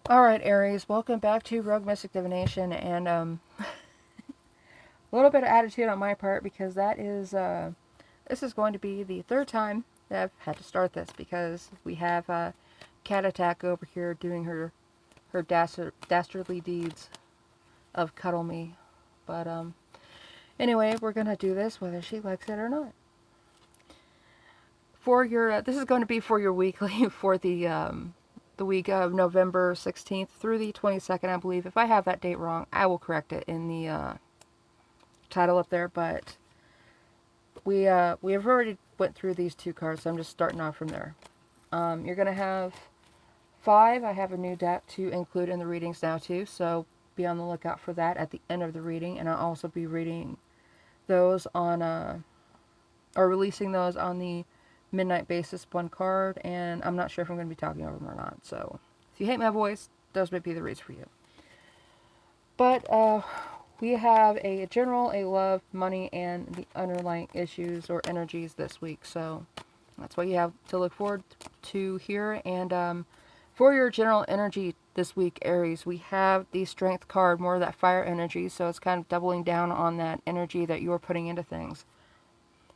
Alright, Aries, welcome back to Rogue Mystic Divination, and a little bit of attitude on my part because this is going to be the third time that I've had to start this because we have Cat Attack over here doing her dastardly deeds of cuddle me. But anyway, we're gonna do this whether she likes it or not. For your this is going to be for your weekly for the week of November 16th through the 22nd, I believe. If I have that date wrong, I will correct it in the title up there. But we have already went through these two cards, so I'm just starting off from there. You're gonna have 5. I have a new deck to include in the readings now too, so be on the lookout for that at the end of the reading, and I'll also be reading those on or releasing those on the midnight basis, one card, and I'm not sure if I'm going to be talking over them or not. So if you hate my voice, those might be the reads for you. But we have a general, a love, money, and the underlying issues or energies this week. So that's what you have to look forward to here. And for your general energy this week, Aries, we have the Strength card, more of that fire energy. So it's kind of doubling down on that energy that you're putting into things.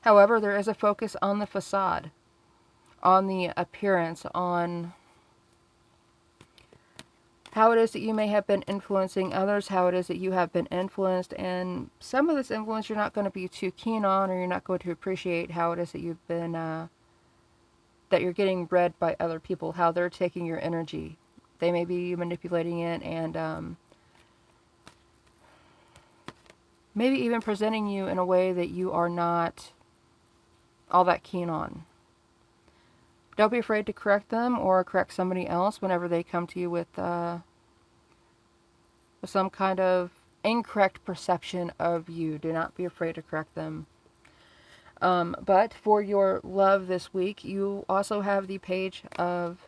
However, there is a focus on the facade, on the appearance, on how it is that you may have been influencing others, how it is that you have been influenced, and some of this influence you're not going to be too keen on, or you're not going to appreciate how it is that you've been, that you're getting read by other people, how they're taking your energy. They may be manipulating it and maybe even presenting you in a way that you are not all that keen on. Don't be afraid to correct them or correct somebody else whenever they come to you with some kind of incorrect perception of you. Do not be afraid to correct them. But for your love this week, you also have the Page of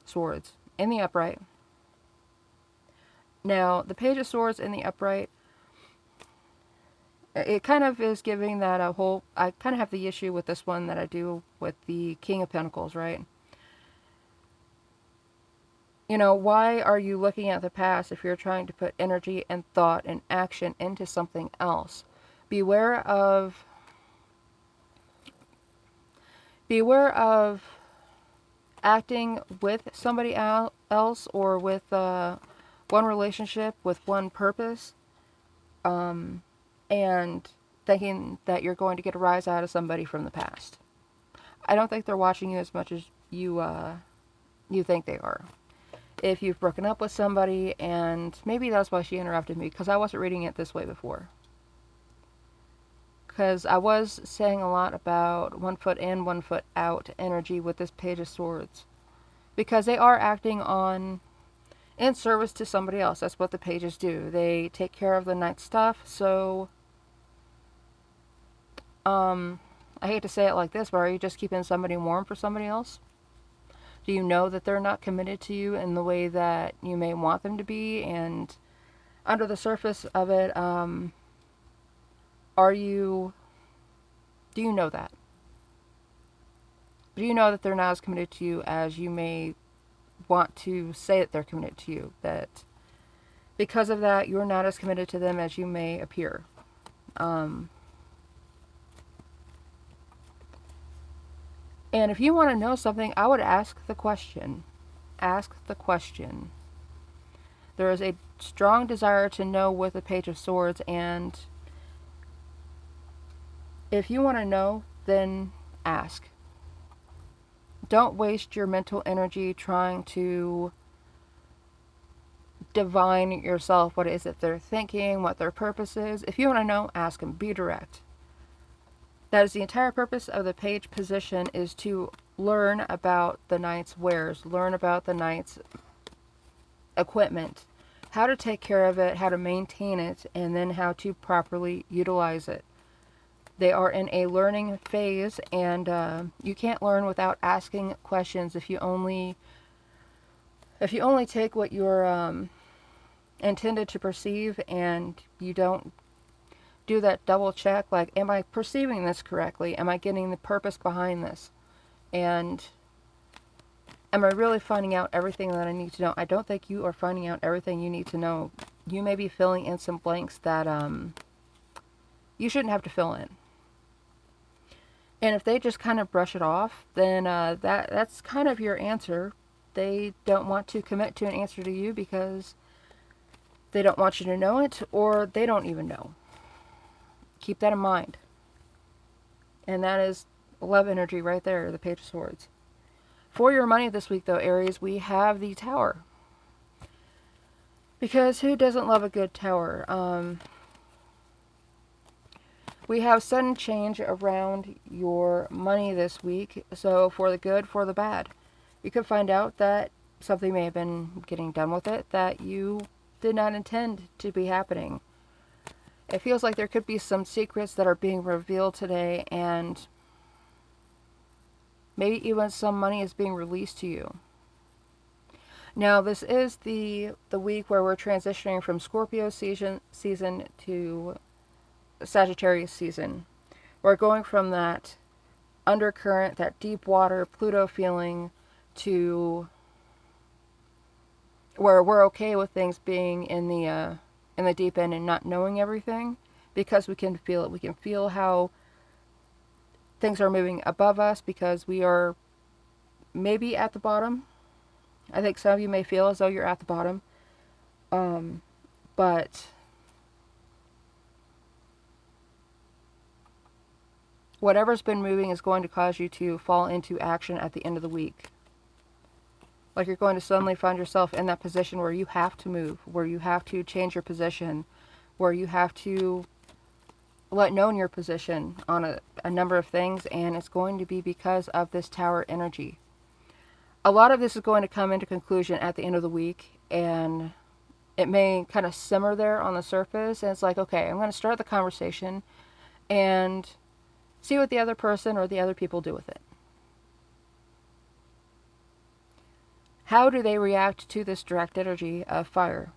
Swords in the upright. Now, the Page of Swords in the upright, it kind of is giving that a whole... I kind of have the issue with this one that I do with the King of Pentacles, right? You know, why are you looking at the past if you're trying to put energy and thought and action into something else? Beware of acting with somebody else or with one relationship with one purpose, and thinking that you're going to get a rise out of somebody from the past. I don't think they're watching you as much as you think they are. If you've broken up with somebody, and maybe that's why she interrupted me, because I wasn't reading it this way before. Because I was saying a lot about 1 foot in, 1 foot out energy with this Page of Swords. Because they are acting in service to somebody else. That's what the pages do. They take care of the night stuff, so I hate to say it like this, but are you just keeping somebody warm for somebody else? Do you know that they're not committed to you in the way that you may want them to be? And under the surface of it, do you know that? Do you know that they're not as committed to you as you may want to say that they're committed to you? That because of that, you're not as committed to them as you may appear. And if you want to know something, I would ask the question. Ask the question. There is a strong desire to know with the Page of Swords, and if you want to know, then ask. Don't waste your mental energy trying to divine yourself what it is that they're thinking, what their purpose is. If you want to know, ask them. Be direct. That is the entire purpose of the page position, is to learn about the knight's wares, learn about the knight's equipment, how to take care of it, how to maintain it, and then how to properly utilize it. They are in a learning phase, and you can't learn without asking questions. If you only take what you're intended to perceive, and you don't do that double check, like, am I perceiving this correctly? Am I getting the purpose behind this? And Am I really finding out everything that I need to know? I don't think you are finding out everything you need to know. You may be filling in some blanks that you shouldn't have to fill in. And if they just kind of brush it off, then that's kind of your answer. They don't want to commit to an answer to you because they don't want you to know it, or they don't even know. Keep that in mind. And that is love energy right there, the Page of Swords. For your money this week, though, Aries, we have the Tower. Because who doesn't love a good tower? We have sudden change around your money this week. So for the good, for the bad. You could find out that something may have been getting done with it that you did not intend to be happening. It feels like there could be some secrets that are being revealed today, and maybe even some money is being released to you. Now, this is the week where we're transitioning from Scorpio season to Sagittarius season. We're going from that undercurrent, that deep water Pluto feeling, to where we're okay with things being in the deep end and not knowing everything, because we can feel it. We can feel how things are moving above us because we are maybe at the bottom. I think some of you may feel as though you're at the bottom. But whatever's been moving is going to cause you to fall into action at the end of the week. Like you're going to suddenly find yourself in that position where you have to move, where you have to change your position, where you have to let known your position on a number of things, and it's going to be because of this Tower energy. A lot of this is going to come into conclusion at the end of the week, and it may kind of simmer there on the surface, and it's like, okay, I'm going to start the conversation and see what the other person or the other people do with it. How do they react to this direct energy of fire?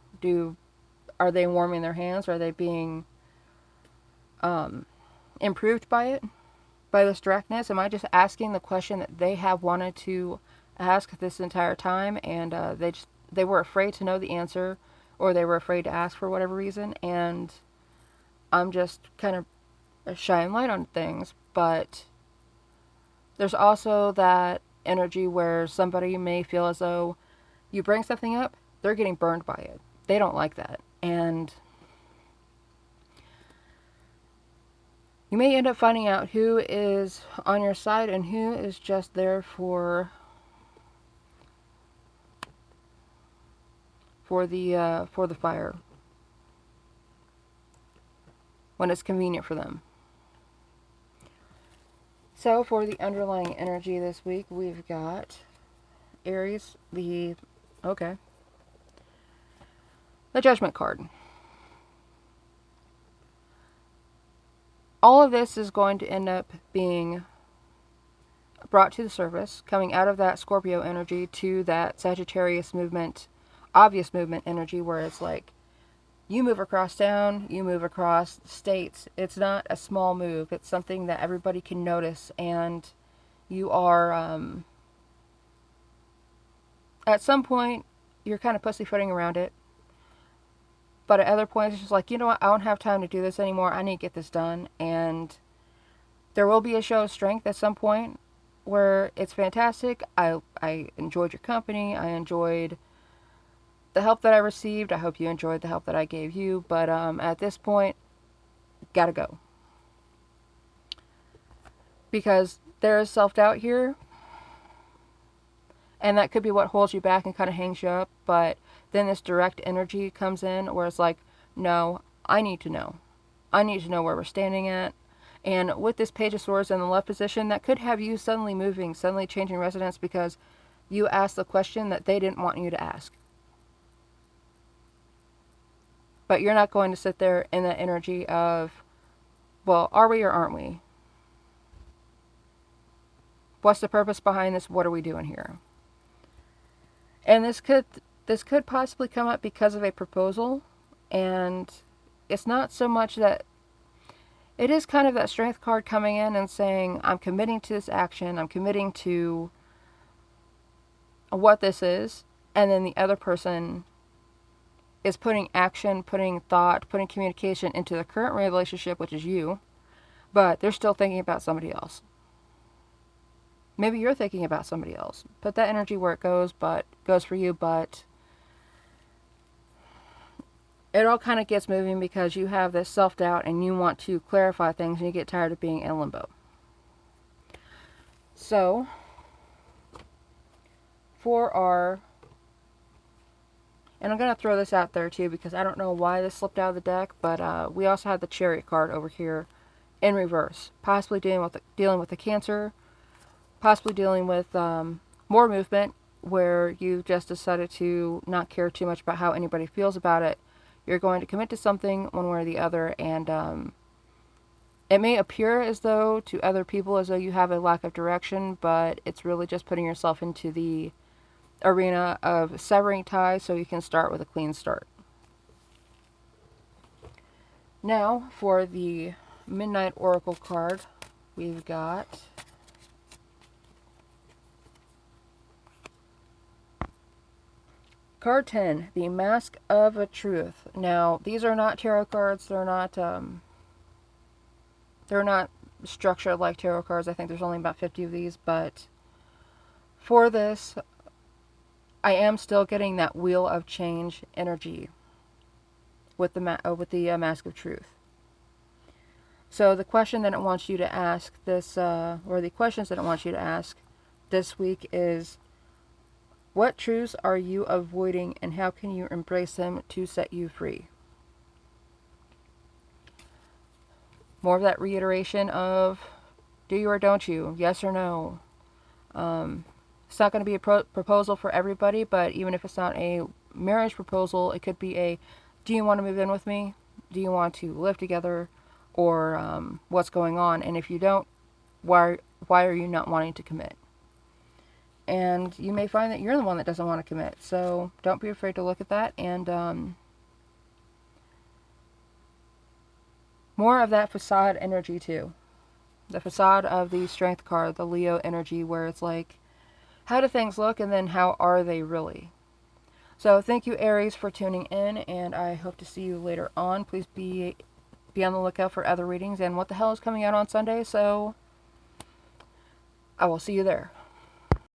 Are they warming their hands? Are they being improved by it, by this directness? Am I just asking the question that they have wanted to ask this entire time, and they were afraid to know the answer, or they were afraid to ask for whatever reason, and I'm just kind of shining light on things? But there's also that energy where somebody may feel as though you bring something up, they're getting burned by it. They don't like that. And you may end up finding out who is on your side and who is just there for the fire when it's convenient for them. So for the underlying energy this week, we've got Aries, the Judgment card. All of this is going to end up being brought to the surface, coming out of that Scorpio energy to that Sagittarius movement, obvious movement energy, where it's like, you move across town, you move across states. It's not a small move. It's something that everybody can notice, and you are, at some point, you're kind of pussyfooting around it. But at other points, it's just like, you know what, I don't have time to do this anymore. I need to get this done. And there will be a show of strength at some point where it's fantastic. I enjoyed your company. I enjoyed the help that I received. I hope you enjoyed the help that I gave you. But at this point, gotta go. Because there is self-doubt here. And that could be what holds you back and kind of hangs you up. But then this direct energy comes in where it's like, no, I need to know. I need to know where we're standing at. And with this Page of Swords in the left position, that could have you suddenly moving, suddenly changing residence because you asked the question that they didn't want you to ask. But you're not going to sit there in that energy of, well, are we or aren't we? What's the purpose behind this? What are we doing here? And this could possibly come up because of a proposal, and it's not so much that, it is kind of that strength card coming in and saying, I'm committing to this action, I'm committing to what this is, and then the other person is putting action, putting thought, putting communication into the current relationship, which is you, but they're still thinking about somebody else. Maybe you're thinking about somebody else. Put that energy where it goes for you, but it all kind of gets moving because you have this self-doubt and you want to clarify things and you get tired of being in limbo. So, and I'm going to throw this out there too because I don't know why this slipped out of the deck, but we also have the Chariot card over here in reverse. Possibly dealing with the Cancer, possibly dealing with more movement where you've just decided to not care too much about how anybody feels about it. You're going to commit to something one way or the other, and it may appear as though to other people as though you have a lack of direction, but it's really just putting yourself into the arena of severing ties so you can start with a clean start. Now, for the Midnight Oracle card, we've got card 10, the Mask of a Truth. Now, these are not tarot cards. They're not structured like tarot cards. I think there's only about 50 of these, but for this, I am still getting that Wheel of Change energy with the Mask of Truth. So the question that it wants you to ask or the questions that it wants you to ask this week is, what truths are you avoiding and how can you embrace them to set you free? More of that reiteration of do you or don't you, yes or no. It's not going to be a proposal for everybody, but even if it's not a marriage proposal, it could be a, do you want to move in with me? Do you want to live together? Or what's going on? And if you don't, why are you not wanting to commit? And you may find that you're the one that doesn't want to commit. So don't be afraid to look at that. And more of that facade energy too. The facade of the Strength card, the Leo energy, where it's like, how do things look and then how are they really? So thank you, Aries, for tuning in, and I hope to see you later on. Please be on the lookout for other readings and what the hell is coming out on Sunday, so I will see you there.